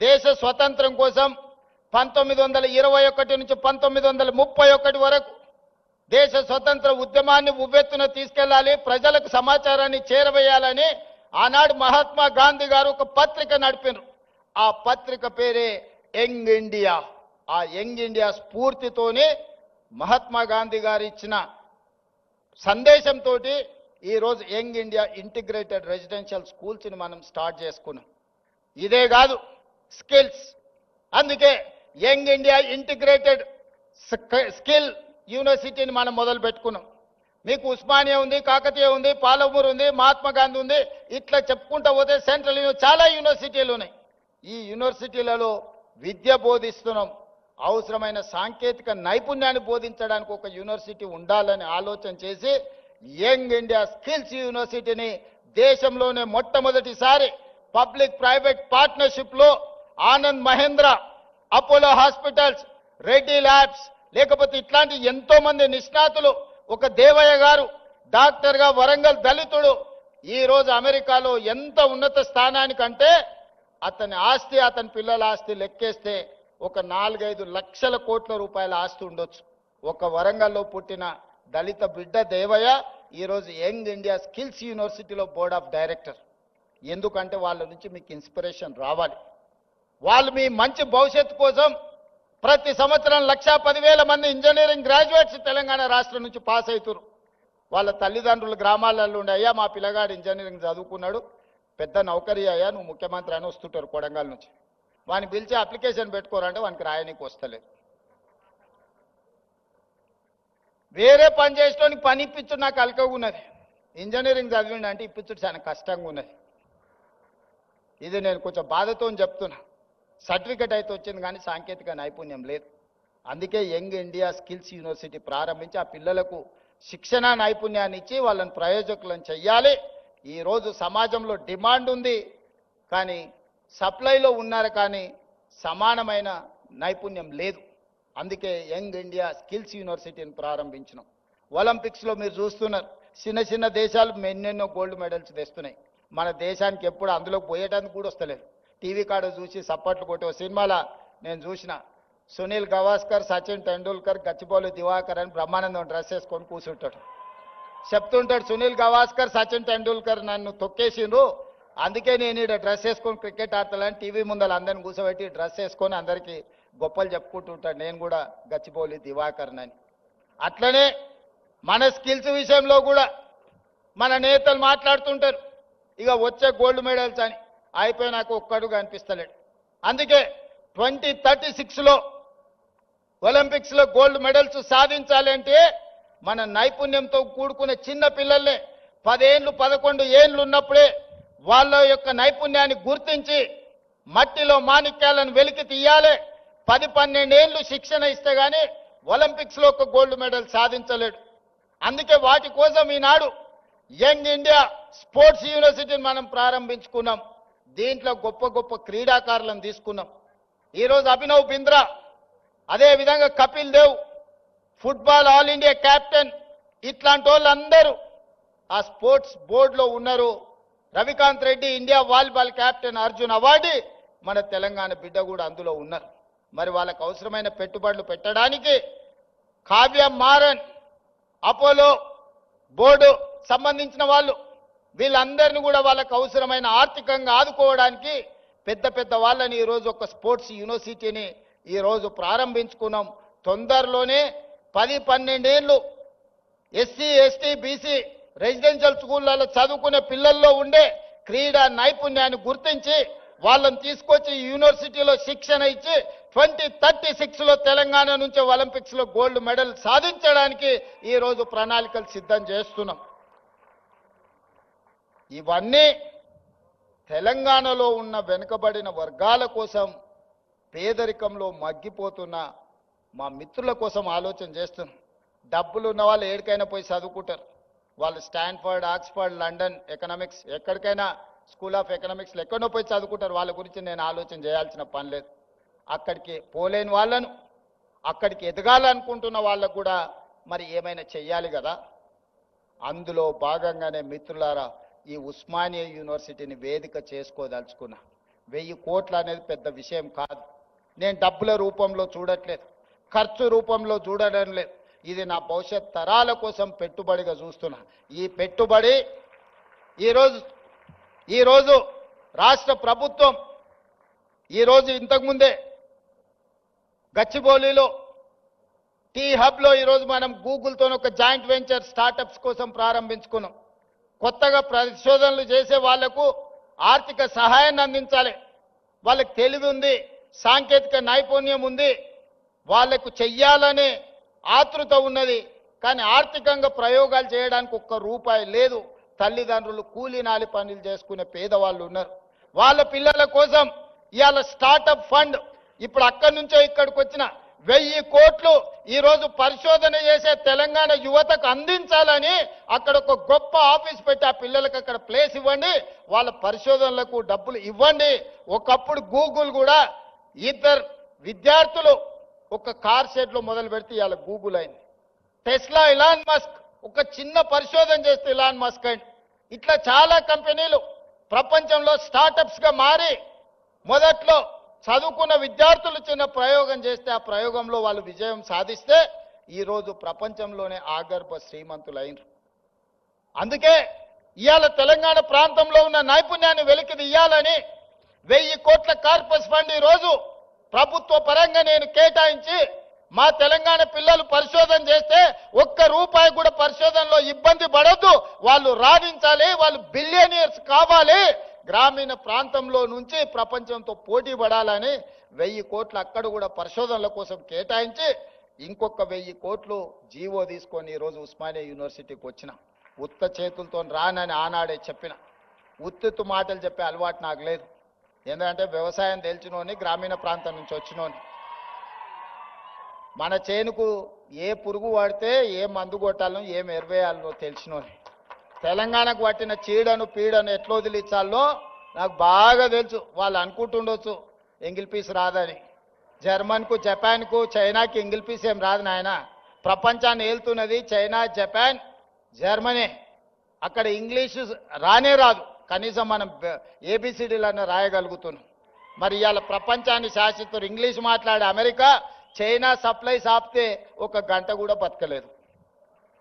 దేశ స్వతంత్రం కోసం 1921 నుంచి 1931 వరకు దేశ స్వతంత్ర ఉద్యమాన్ని ఉవ్వెత్తున తీసుకెళ్లాలి, ప్రజలకు సమాచారాన్ని చేరవేయాలని ఆనాడు మహాత్మా గాంధీ గారు ఒక పత్రిక నడిపారు. ఆ పత్రిక పేరే యంగ్ ఇండియా. ఆ యంగ్ ఇండియా స్ఫూర్తితోనే మహాత్మా గాంధీ గారు ఇచ్చిన సందేశంతో ఈరోజు యంగ్ ఇండియా ఇంటిగ్రేటెడ్ రెసిడెన్షియల్ స్కూల్స్ని మనం స్టార్ట్ చేసుకున్నాం. ఇదే కాదు, స్కిల్స్. అందుకే యంగ్ ఇండియా ఇంటిగ్రేటెడ్ స్కిల్ యూనివర్సిటీని మనం మొదలు పెట్టుకున్నాం. మీకు ఉస్మానియా ఉంది, కాకతీయ ఉంది, పాలమూరు ఉంది, మహాత్మా గాంధీ ఉంది, ఇట్లా చెప్పుకుంటూ పోతే సెంట్రల్ చాలా యూనివర్సిటీలు ఉన్నాయి. ఈ యూనివర్సిటీలలో విద్య బోధిస్తున్నాం. అవసరమైన సాంకేతిక నైపుణ్యాన్ని బోధించడానికి ఒక యూనివర్సిటీ ఉండాలని ఆలోచన చేసి యంగ్ ఇండియా స్కిల్స్ యూనివర్సిటీని దేశంలోనే మొట్టమొదటిసారి పబ్లిక్ ప్రైవేట్ పార్ట్నర్షిప్లో ఆనంద్ మహేంద్ర, అపోలో హాస్పిటల్స్, రెడ్డి ల్యాబ్స్, లేకపోతే ఇట్లాంటి ఎంతో మంది నిష్ణాతులు, ఒక దేవయ్య గారు డాక్టర్గా వరంగల్ దళితుడు ఈరోజు అమెరికాలో ఎంత ఉన్నత స్థానానికంటే అతని ఆస్తి, అతని పిల్లల ఆస్తి లెక్కేస్తే ఒక 4-5 లక్షల కోట్ల రూపాయల ఆస్తి ఉండొచ్చు. ఒక వరంగల్లో పుట్టిన దళిత బిడ్డ దేవయ్య ఈరోజు యంగ్ ఇండియా స్కిల్స్ యూనివర్సిటీలో బోర్డ్ ఆఫ్ డైరెక్టర్. ఎందుకంటే వాళ్ళ నుంచి మీకు ఇన్స్పిరేషన్ రావాలి. వాళ్ళు మీ మంచి భవిష్యత్తు కోసం ప్రతి సంవత్సరం 1,10,000 మంది ఇంజనీరింగ్ గ్రాడ్యుయేట్స్ తెలంగాణ రాష్ట్రం నుంచి పాస్ అవుతారు. వాళ్ళ తల్లిదండ్రులు గ్రామాలలో ఉండే, అయ్యా మా పిల్లగాడు ఇంజనీరింగ్ చదువుకున్నాడు, పెద్ద నౌకరీ అయ్యా, నువ్వు ముఖ్యమంత్రి అని వస్తుంటారు కొడంగల్ నుంచి. వాడిని పిలిచి అప్లికేషన్ పెట్టుకోరంటే వానికి రాయనికి వస్తలేదు. వేరే పని చేసేటోనికి పని ఇప్పించుడు నాకు అలకగా ఉన్నది, ఇంజనీరింగ్ చదివిండి అంటే ఇప్పించుడు చాలా కష్టంగా ఉన్నది. ఇది నేను కొంచెం బాధతో చెప్తున్నా. సర్టిఫికెట్ అయితే వచ్చింది కానీ సాంకేతిక నైపుణ్యం లేదు. అందుకే యంగ్ ఇండియా స్కిల్స్ యూనివర్సిటీ ప్రారంభించి ఆ పిల్లలకు శిక్షణ నైపుణ్యాన్ని ఇచ్చి వాళ్ళని ప్రయోజకులను చెయ్యాలి. ఈరోజు సమాజంలో డిమాండ్ ఉంది కానీ సప్లైలో ఉన్నారు కానీ సమానమైన నైపుణ్యం లేదు. అందుకే యంగ్ ఇండియా స్కిల్స్ యూనివర్సిటీని ప్రారంభించినాం. ఒలింపిక్స్లో మీరు చూస్తున్నారు, చిన్న చిన్న దేశాలు ఎన్నెన్నో గోల్డ్ మెడల్స్ తెస్తున్నాయి. మన దేశానికి ఎప్పుడు అందులోకి పోయేటానికి కూడా వస్తలేదు. టీవీ కాడ చూసి సప్పట్లు కొట్టే సినిమాలో నేను చూసిన సునీల్ గవాస్కర్, సచిన్ టెండూల్కర్, గచ్చిబౌలి దివాకర్ అని బ్రహ్మానందం డ్రెస్ వేసుకొని కూర్చుంటాడు. చెప్తుంటాడు సునీల్ గవాస్కర్, సచిన్ టెండూల్కర్ నన్ను తొక్కేసిండ్రు, అందుకే నేను ఇక్కడ డ్రెస్ వేసుకొని క్రికెట్ ఆడతానని టీవీ ముందర అందరిని కూర్చోబెట్టి డ్రెస్ వేసుకొని అందరికీ గొప్పలు చెప్పుకుంటుంటాడు. నేను కూడా గచ్చిబౌలి దివాకర్ అని. అట్లనే మన స్కిల్స్ విషయంలో కూడా మన నేతలు మాట్లాడుతుంటారు, ఇక వచ్చే గోల్డ్ మెడల్స్ అని. అయిపోయినాక ఒక్కడుగా అనిపిస్తలేడు. అందుకే 2036లో ఒలింపిక్స్లో గోల్డ్ మెడల్స్ సాధించాలి అంటే మన నైపుణ్యంతో కూడుకునే చిన్న పిల్లల్ని 10 ఏళ్ళు 11 ఏళ్ళు ఉన్నప్పుడే వాళ్ళ యొక్క నైపుణ్యాన్ని గుర్తించి మట్టిలో మాణిక్యాలను వెలికి తీయాలి. 10-12 ఏళ్ళు శిక్షణ ఇస్తే గానీ ఒలింపిక్స్లో ఒక గోల్డ్ మెడల్ సాధించలేడు. అందుకే వాటి కోసం ఈనాడు యంగ్ ఇండియా స్పోర్ట్స్ యూనివర్సిటీని మనం ప్రారంభించుకున్నాం. దీంట్లో గొప్ప గొప్ప క్రీడాకారులను తీసుకున్నాం. ఈరోజు అభినవ్ బింద్రా, అదేవిధంగా Kapil Dev, football all India captain, ఇట్లాంటి వాళ్ళందరూ ఆ స్పోర్ట్స్ బోర్డులో ఉన్నారు. Ravikanth Reddy India volleyball captain, Arjun award మన తెలంగాణ బిడ్డ కూడా అందులో ఉన్నారు. మరి వాళ్ళకు అవసరమైన పెట్టుబడులు పెట్టడానికి కావ్య మారన్, అపోలో బోర్డు సంబంధించిన వాళ్ళు, వీళ్ళందరినీ కూడా వాళ్ళకు అవసరమైన ఆర్థికంగా ఆదుకోవడానికి పెద్ద పెద్ద వాళ్ళని ఈరోజు ఒక స్పోర్ట్స్ యూనివర్సిటీని ఈరోజు ప్రారంభించుకున్నాం. తొందరలోనే 10-12 ఏళ్ళు ఎస్సీ ఎస్టీ బీసీ రెసిడెన్షియల్ స్కూళ్ళలో చదువుకునే పిల్లల్లో ఉండే క్రీడా నైపుణ్యాన్ని గుర్తించి వాళ్ళని తీసుకొచ్చి యూనివర్సిటీలో శిక్షణ ఇచ్చి 2036లో తెలంగాణ నుంచి ఒలింపిక్స్లో గోల్డ్ మెడల్ సాధించడానికి ఈరోజు ప్రణాళికలు సిద్ధం చేస్తున్నాం. ఇవన్నీ తెలంగాణలో ఉన్న వెనుకబడిన వర్గాల కోసం, పేదరికంలో మగ్గిపోతున్న మా మిత్రుల కోసం ఆలోచన చేస్తున్నాం. డబ్బులు ఉన్న వాళ్ళు ఎక్కడికైనా పోయి చదువుకుంటారు. వాళ్ళు స్టాన్ఫర్డ్, ఆక్స్ఫర్డ్, లండన్ ఎకనామిక్స్, ఎక్కడికైనా స్కూల్ ఆఫ్ ఎకనామిక్స్లో ఎక్కడో పోయి చదువుకుంటారు. వాళ్ళ గురించి నేను ఆలోచన చేయాల్సిన పని లేదు. అక్కడికి పోలేని వాళ్ళను, అక్కడికి ఎదగాలనుకుంటున్న వాళ్ళకు కూడా మరి ఏమైనా చెయ్యాలి కదా. అందులో భాగంగానే మిత్రులారా ఈ ఉస్మానియా యూనివర్సిటీని వేదిక చేసుకోదలుచుకున్నా. 1000 కోట్లు అనేది పెద్ద విషయం కాదు. నేను డబ్బుల రూపంలో చూడట్లేదు, ఖర్చు రూపంలో చూడడం లేదు. ఇది నా భవిష్యత్ తరాల కోసం పెట్టుబడిగా చూస్తున్నా. ఈ పెట్టుబడి ఈరోజు రాష్ట్ర ప్రభుత్వం ఈరోజు ఇంతకుముందే గచ్చిబౌలిలో టీ హబ్లో ఈరోజు మనం గూగుల్తో ఒక జాయింట్ వెంచర్ స్టార్టప్స్ కోసం ప్రారంభించుకున్నాం. కొత్తగా పరిశోధనలు చేసే వాళ్లకు ఆర్థిక సహాయాన్ని అందించాలి. వాళ్ళకి తెలివి ఉంది, సాంకేతిక నైపుణ్యం ఉంది, వాళ్లకు చెయ్యాలనే ఆతృత ఉన్నది. కానీ ఆర్థికంగా ప్రయోగాలు చేయడానికి ఒక్క రూపాయి లేదు. తల్లిదండ్రులు కూలీనాలి పనులు చేసుకునే పేదవాళ్ళు ఉన్నారు. వాళ్ళ పిల్లల కోసం ఇవాళ స్టార్టప్ ఫండ్ ఇప్పుడు అక్కడి నుంచో ఇక్కడికి వచ్చిన 1000 కోట్లు ఈరోజు పరిశోధన చేసే తెలంగాణ యువతకు అందించాలని అక్కడ ఒక గొప్ప ఆఫీస్ పెట్టి ఆ పిల్లలకు అక్కడ ప్లేస్ ఇవ్వండి, వాళ్ళ పరిశోధనలకు డబ్బులు ఇవ్వండి. ఒకప్పుడు గూగుల్ కూడా 2 విద్యార్థులు ఒక కార్ షెడ్ లో మొదలు పెడితే ఇవాళ గూగుల్ అయింది. టెస్లా ఇలాన్ మస్క్ ఒక చిన్న పరిశోధన చేస్తే ఇలాన్ మస్క్ అయింది. ఇట్లా చాలా కంపెనీలు ప్రపంచంలో స్టార్టప్స్ గా మారి మొదట్లో చదువుకున్న విద్యార్థులు చిన్న ప్రయోగం చేస్తే ఆ ప్రయోగంలో వాళ్ళు విజయం సాధిస్తే ఈరోజు ప్రపంచంలోనే ఆగర్భ శ్రీమంతులైనరు. అందుకే ఇవాళ తెలంగాణ ప్రాంతంలో ఉన్న నైపుణ్యాన్ని వెలికి తీయాలని 1000 కోట్ల కార్పస్ ఫండ్ ఈరోజు ప్రభుత్వ పరంగా నేను కేటాయించి మా తెలంగాణ పిల్లలు పరిశోధన చేస్తే ఒక్క రూపాయి కూడా పరిశోధనలో ఇబ్బంది పడొద్దు, వాళ్ళు రాణించాలి, వాళ్ళు బిలియనియర్స్ కావాలి, గ్రామీణ ప్రాంతంలో నుంచి ప్రపంచంతో పోటీ పడాలని 1000 కోట్లు అక్కడ కూడా పరిశోధనల కోసం కేటాయించి ఇంకొక 1000 కోట్లు జీవో తీసుకొని ఈరోజు ఉస్మానియా యూనివర్సిటీకి వచ్చిన. ఉత్త చేతులతో రానని ఆనాడే చెప్పిన. ఉత్తుత్తు మాటలు చెప్పే అలవాటు నాకు లేదు. ఎందుకంటే వ్యవసాయం తెలిసినోని, గ్రామీణ ప్రాంతం నుంచి వచ్చినోని. మన చేనుకు ఏ పురుగు వాడితే ఏ మందు కొట్టాలనో ఏం ఎరువేయాలనో తెలిసినోని. తెలంగాణకు పట్టిన చీడను పీడను ఎట్లా వదిలించాలో నాకు బాగా తెలుసు. వాళ్ళు అనుకుంటుండొచ్చు ఎంగిల్ పీస్ రాదని. జర్మన్కు, జపాన్కు, చైనాకి ఎంగిల్ పీస్ ఏం రాదు నాయన. ప్రపంచాన్ని ఏలుతున్నది చైనా, జపాన్, జర్మనీ. అక్కడ ఇంగ్లీషు రానే రాదు, కనీసం మనం ఏబిసిడీలన్నా రాయగలుగుతున్నాం. మరి ఇవాళ ప్రపంచాన్ని శాసిస్తున్నారు. ఇంగ్లీష్ మాట్లాడే అమెరికా చైనా సప్లైస్ ఆపితే 1 గంట కూడా బతకలేదు,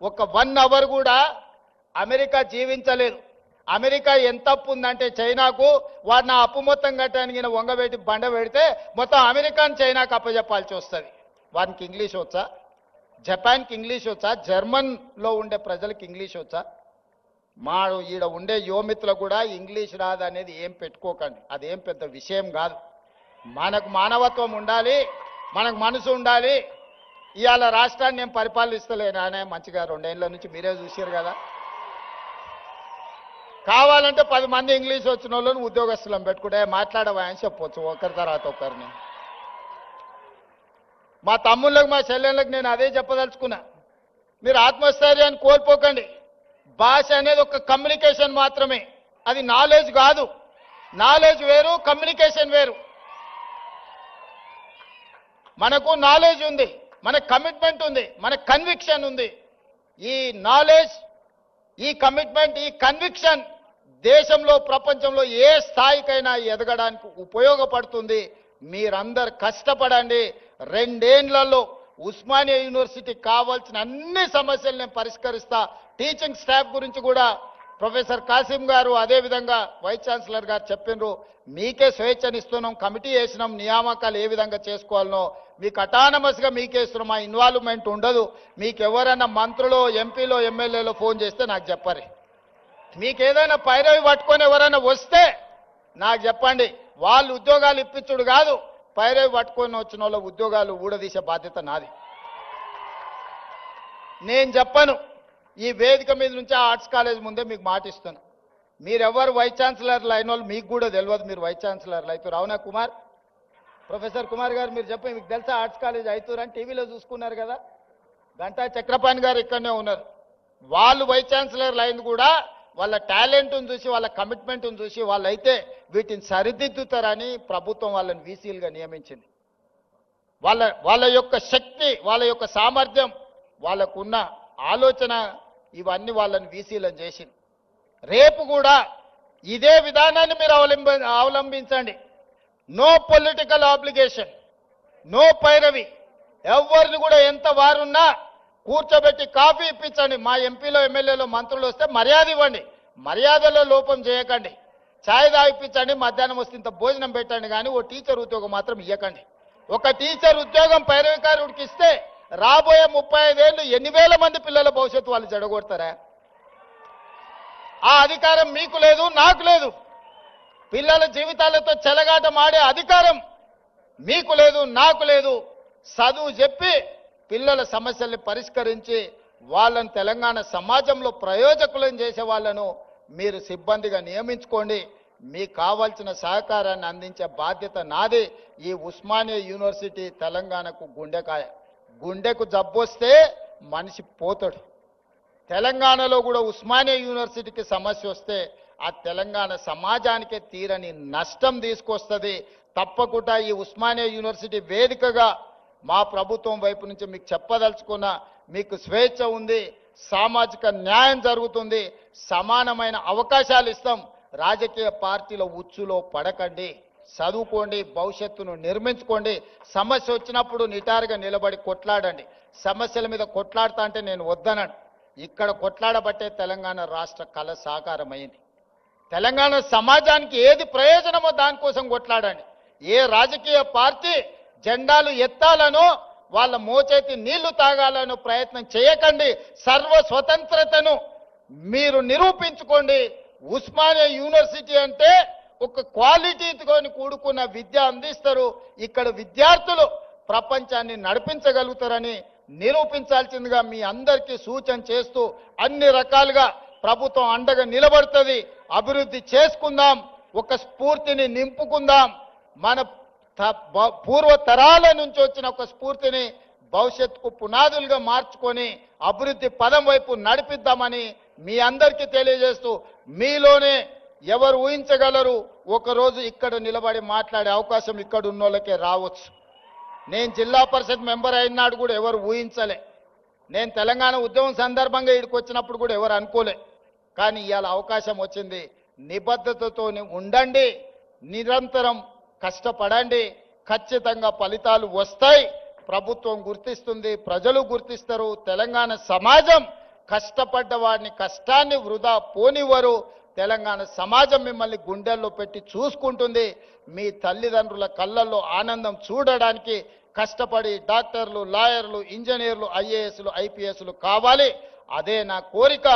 1 అవర్ కూడా అమెరికా జీవించలేదు. అమెరికా ఎంత అప్పు ఉందంటే చైనాకు, వాడు నా అప్పు మొత్తం కట్టడానికి వంగబెట్టి బండ పెడితే మొత్తం అమెరికాని చైనాకు అప్పచెప్పాల్సి వస్తుంది. వానికి ఇంగ్లీష్ వచ్చా? జపాన్కి ఇంగ్లీష్ వచ్చా? జర్మన్లో ఉండే ప్రజలకు ఇంగ్లీష్ వచ్చా? మా ఈడ ఉండే యువమిత్రులకు కూడా ఇంగ్లీష్ రాదు అనేది ఏం పెట్టుకోకండి, అదేం పెద్ద విషయం కాదు. మనకు మానవత్వం ఉండాలి, మనకు మనసు ఉండాలి. ఇవాళ రాష్ట్రాన్ని నేను పరిపాలిస్తలేను అనే మంచిగా 2 ఏళ్ల నుంచి మీరే చూసారు కదా. కావాలంటే 10 మంది ఇంగ్లీష్ వచ్చిన వాళ్ళని ఉద్యోగస్తులను పెట్టుకుంటే మాట్లాడవా అని చెప్పొచ్చు ఒకరి తర్వాత ఒకరిని. మా తమ్ముళ్ళకు, మా చెల్లెళ్ళకి నేను అదే చెప్పదలుచుకున్నా. మీరు ఆత్మస్థైర్యాన్ని కోల్పోకండి. భాష అనేది ఒక కమ్యూనికేషన్ మాత్రమే, అది నాలెడ్జ్ కాదు. నాలెడ్జ్ వేరు, కమ్యూనికేషన్ వేరు. మనకు నాలెడ్జ్ ఉంది, మన కమిట్మెంట్ ఉంది, మన కన్విక్షన్ ఉంది. ఈ నాలెడ్జ్, ఈ కమిట్మెంట్, ఈ కన్విక్షన్ దేశంలో, ప్రపంచంలో ఏ స్థాయికైనా ఎదగడానికి ఉపయోగపడుతుంది. మీరందరు కష్టపడండి. 2 ఏళ్లలో ఉస్మానియా యూనివర్సిటీకి కావాల్సిన అన్ని సమస్యలు నేను పరిష్కరిస్తా. టీచింగ్ స్టాఫ్ గురించి కూడా ప్రొఫెసర్ కాసిం గారు, అదేవిధంగా వైస్ ఛాన్సలర్ గారు చెప్పినారు. మీకే స్వేచ్ఛనిస్తున్నాం, కమిటీ వేసినాం, నియామకాలు ఏ విధంగా చేసుకోవాలనో మీకు అటానమస్గా మీకే ఇస్తున్నాం. మా ఇన్వాల్వ్మెంట్ ఉండదు. మీకు ఎవరైనా మంత్రులు, ఎంపీలో, ఎమ్మెల్యేలో ఫోన్ చేస్తే నాకు చెప్పరు. మీకు ఏదైనా పైరవి పట్టుకొని ఎవరైనా వస్తే నాకు చెప్పండి. వాళ్ళు ఉద్యోగాలు ఇప్పించుడు కాదు, పైరవి పట్టుకొని వచ్చిన వాళ్ళ ఉద్యోగాలు ఊడదీసే బాధ్యత నాది. నేను చెప్పను. ఈ వేదిక మీద నుంచి ఆర్ట్స్ కాలేజ్ ముందే మీకు మాటిస్తాను. మీరెవరు వైస్ ఛాన్సలర్లు అయిన వాళ్ళు మీకు కూడా తెలియదు మీరు వైస్ ఛాన్సలర్లు అవుతారు. అవునా కుమార్? ప్రొఫెసర్ కుమార్ గారు మీరు చెప్పండి, మీకు తెలుసా ఆర్ట్స్ కాలేజ్ అవుతారు అని టీవీలో చూసుకున్నారు కదా. గంటా చక్రపాణి గారు ఇక్కడనే ఉన్నారు. వాళ్ళు వైస్ ఛాన్సలర్లు అయింది కూడా వాళ్ళ టాలెంట్ను చూసి, వాళ్ళ కమిట్మెంట్ను చూసి వాళ్ళైతే వీటిని సరిదిద్దుతారని ప్రభుత్వం వాళ్ళని వీసీలుగా నియమించింది. వాళ్ళ యొక్క శక్తి, వాళ్ళ యొక్క సామర్థ్యం, వాళ్ళకున్న ఆలోచన ఇవన్నీ వాళ్ళని వీసీలను చేసింది. రేపు కూడా ఇదే విధానాన్ని మీరు అవలంబించండి. నో పొలిటికల్ ఆబ్లిగేషన్, నో పైరవి. ఎవరిని కూడా ఎంత వారున్నా కూర్చోబెట్టి కాఫీ ఇప్పించండి. మా ఎంపీలో ఎమ్మెల్యేలో మంత్రులు వస్తే మర్యాద ఇవ్వండి, మర్యాదలో లోపం చేయకండి. ఛాయ్ తాగిపించండి, మధ్యాహ్నం వస్తే ఇంత భోజనం పెట్టండి, కానీ ఓ టీచర్ ఉద్యోగం మాత్రం ఇవ్వకండి. ఒక టీచర్ ఉద్యోగం పైరవికారుడికి ఇస్తే రాబోయే 35 ఏళ్ళు 8,000 మంది పిల్లల భవిష్యత్తు వాళ్ళు చెడగొడతారా? ఆ అధికారం మీకు లేదు, నాకు లేదు. పిల్లల జీవితాలతో చెలగాటమాడే అధికారం మీకు లేదు, నాకు లేదు. చదువు చెప్పి పిల్లల సమస్యల్ని పరిష్కరించి వాళ్ళని తెలంగాణ సమాజంలో ప్రయోజకులను చేసే వాళ్ళను మీరు సిబ్బందిగా నియమించుకోండి. మీకు కావాల్సిన సహకారాన్ని అందించే బాధ్యత నాది. ఈ ఉస్మానియా యూనివర్సిటీ తెలంగాణకు గుండెకాయ. గుండెకు జబ్బొస్తే మనిషి పోతాడు. తెలంగాణలో కూడా ఉస్మానియా యూనివర్సిటీకి సమస్య వస్తే ఆ తెలంగాణ సమాజానికే తీరని నష్టం తీసుకొస్తుంది. తప్పకుండా ఈ ఉస్మానియా యూనివర్సిటీ వేదికగా మా ప్రభుత్వం వైపు నుంచి మీకు చెప్పదలుచుకున్న, మీకు స్వేచ్ఛ ఉంది, సామాజిక న్యాయం జరుగుతుంది, సమానమైన అవకాశాలు ఇస్తాం. రాజకీయ పార్టీల ఉచ్చులో పడకండి, చదువుకోండి, భవిష్యత్తును నిర్మించుకోండి. సమస్య వచ్చినప్పుడు నిటారుగా నిలబడి కొట్లాడండి. సమస్యల మీద కొట్లాడుతా అంటే నేను వద్దనను. ఇక్కడ కొట్లాడబట్టే తెలంగాణ రాష్ట్ర కళ సాకారమైంది. తెలంగాణ సమాజానికి ఏది ప్రయోజనమో దానికోసం కొట్లాడండి. ఏ రాజకీయ పార్టీ జెండాలు ఎత్తాలనో వాళ్ళ మోచేతి నీళ్లు తాగాలనో ప్రయత్నం చేయకండి. సర్వ స్వతంత్రతను మీరు నిరూపించుకోండి. ఉస్మానియా యూనివర్సిటీ అంటే ఒక క్వాలిటీతో కూడుకున్న విద్య అందిస్తారు. ఇక్కడ విద్యార్థులు ప్రపంచాన్ని నడిపించగలుగుతారని నిరూపించాల్సిందిగా మీ అందరికీ సూచన చేస్తూ అన్ని రకాలుగా ప్రభుత్వం అండగా నిలబడుతుంది. అభివృద్ధి చేసుకుందాం, ఒక స్ఫూర్తిని నింపుకుందాం. మన పూర్వ తరాల నుంచి వచ్చిన ఒక స్ఫూర్తిని భవిష్యత్తుకు పునాదులుగా మార్చుకొని అభివృద్ధి పదం వైపు నడిపిద్దామని మీ అందరికీ తెలియజేస్తూ, మీలోనే ఎవరు ఊహించగలరు ఒకరోజు ఇక్కడ నిలబడి మాట్లాడే అవకాశం ఇక్కడ ఉన్నోళ్ళకే రావచ్చు. నేను జిల్లా పరిషత్ మెంబర్ అయినాడు కూడా ఎవరు ఊహించలే. నేను తెలంగాణ ఉద్యమం సందర్భంగా ఇక్కడికి వచ్చినప్పుడు కూడా ఎవరు అనుకోలే. కానీ ఇవాళ అవకాశం వచ్చింది. నిబద్ధతతో ఉండండి, నిరంతరం కష్టపడండి, ఖచ్చితంగా ఫలితాలు వస్తాయి. ప్రభుత్వం గుర్తిస్తుంది, ప్రజలు గుర్తిస్తారు. తెలంగాణ సమాజం కష్టపడ్డ వాడిని కష్టాన్ని వృధా పోనివ్వరు. తెలంగాణ సమాజం మిమ్మల్ని గుండెల్లో పెట్టి చూసుకుంటుంది. మీ తల్లిదండ్రుల కళ్ళల్లో ఆనందం చూడడానికి కష్టపడి డాక్టర్లు, లాయర్లు, ఇంజనీర్లు, ఐఏఎస్లు, ఐపీఎస్లు కావాలి. అదే నా కోరిక.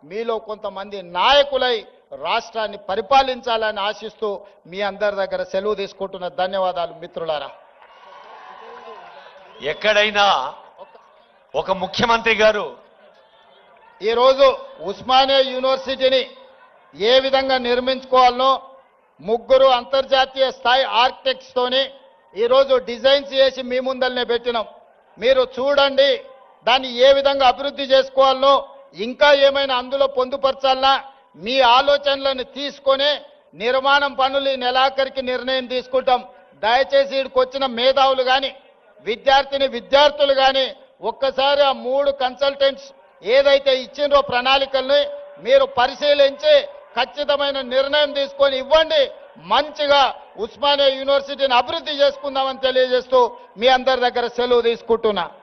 మీలో కొంతమంది నాయకులై రాష్ట్రాన్ని పరిపాలించాలని ఆశిస్తూ మీ అందరి దగ్గర సెలవు తీసుకుంటున్న ధన్యవాదాలు మిత్రులారా. ఎక్కడైనా ఒక ముఖ్యమంత్రి గారు ఈరోజు ఉస్మానియా యూనివర్సిటీని ఏ విధంగా నిర్మించుకోవాలనో 3 అంతర్జాతీయ స్థాయి ఆర్కిటెక్ట్స్తోని ఈరోజు డిజైన్స్ చేసి మీ ముందల్నే పెట్టినాం. మీరు చూడండి, దాన్ని ఏ విధంగా అభివృద్ధి చేసుకోవాలనో, ఇంకా ఏమైనా అందులో పొందుపరచాలన్నా మీ ఆలోచనలను తీసుకొని నిర్మాణం పనులు ఈ నెలాఖరికి నిర్ణయం తీసుకుంటాం. దయచేసి ఇక్కడికి వచ్చిన మేధావులు కానీ విద్యార్థులు కానీ ఒక్కసారి ఆ 3 కన్సల్టెంట్స్ ఏదైతే ఇచ్చిండ్రో ప్రణాళికల్ని మీరు పరిశీలించి ఖచ్చితమైన నిర్ణయం తీసుకొని ఇవ్వండి. మంచిగా ఉస్మానియా యూనివర్సిటీని అభివృద్ధి చేసుకుందామని తెలియజేస్తూ మీ అందరి దగ్గర సెలవు తీసుకుంటున్నా.